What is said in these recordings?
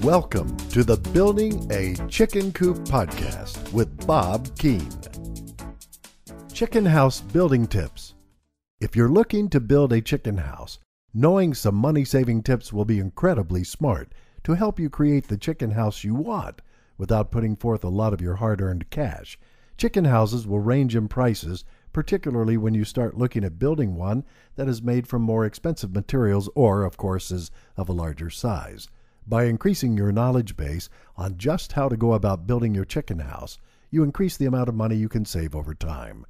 Welcome to the Building a Chicken Coop podcast with Bob Keane. Chicken house building tips. If you're looking to build a chicken house, knowing some money-saving tips will be incredibly smart to help you create the chicken house you want without putting forth a lot of your hard-earned cash. Chicken houses will range in prices, particularly when you start looking at building one that is made from more expensive materials or, of course, is of a larger size. By increasing your knowledge base on just how to go about building your chicken house, you increase the amount of money you can save over time.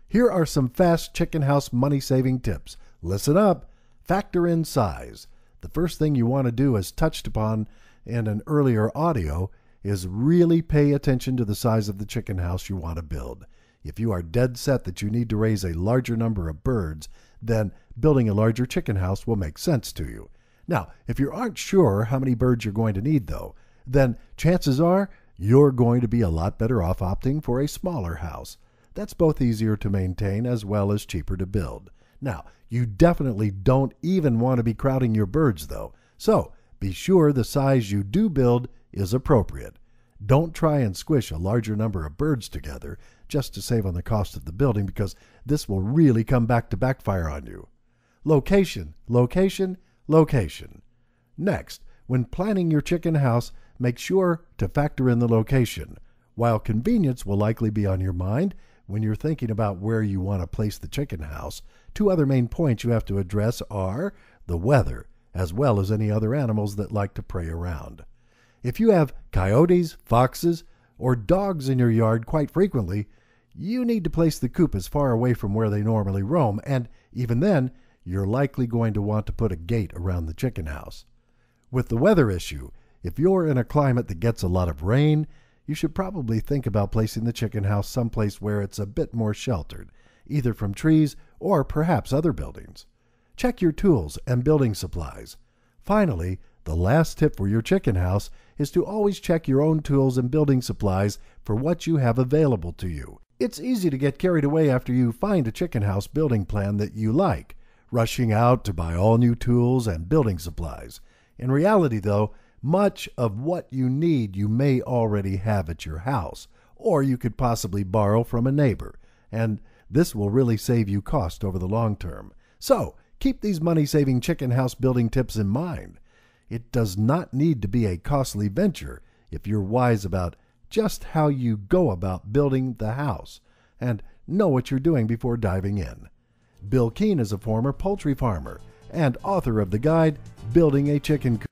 Here are some fast chicken house money-saving tips. Listen up. Factor in size. The first thing you want to do, as touched upon in an earlier audio, is really pay attention to the size of the chicken house you want to build. If you are dead set that you need to raise a larger number of birds, then building a larger chicken house will make sense to you. Now, if you aren't sure how many birds you're going to need, though, then chances are you're going to be a lot better off opting for a smaller house. That's both easier to maintain as well as cheaper to build. Now, you definitely don't even want to be crowding your birds, though, so be sure the size you do build is appropriate. Don't try and squish a larger number of birds together just to save on the cost of the building, because this will really come back to backfire on you. Location. Next, when planning your chicken house, make sure to factor in the location. While convenience will likely be on your mind when you're thinking about where you want to place the chicken house, two other main points you have to address are the weather, as well as any other animals that like to prey around. If you have coyotes, foxes, or dogs in your yard quite frequently, you need to place the coop as far away from where they normally roam, and even then, you're likely going to want to put a gate around the chicken house. With the weather issue, if you're in a climate that gets a lot of rain, you should probably think about placing the chicken house someplace where it's a bit more sheltered, either from trees or perhaps other buildings. Check your tools and building supplies. Finally, the last tip for your chicken house is to always check your own tools and building supplies for what you have available to you. It's easy to get carried away after you find a chicken house building plan that you like, rushing out to buy all new tools and building supplies. In reality, though, much of what you need you may already have at your house, or you could possibly borrow from a neighbor, and this will really save you cost over the long term. So, keep these money-saving chicken house building tips in mind. It does not need to be a costly venture if you're wise about just how you go about building the house, and know what you're doing before diving in. Bill Keane is a former poultry farmer and author of the guide, Building a Chicken Coop.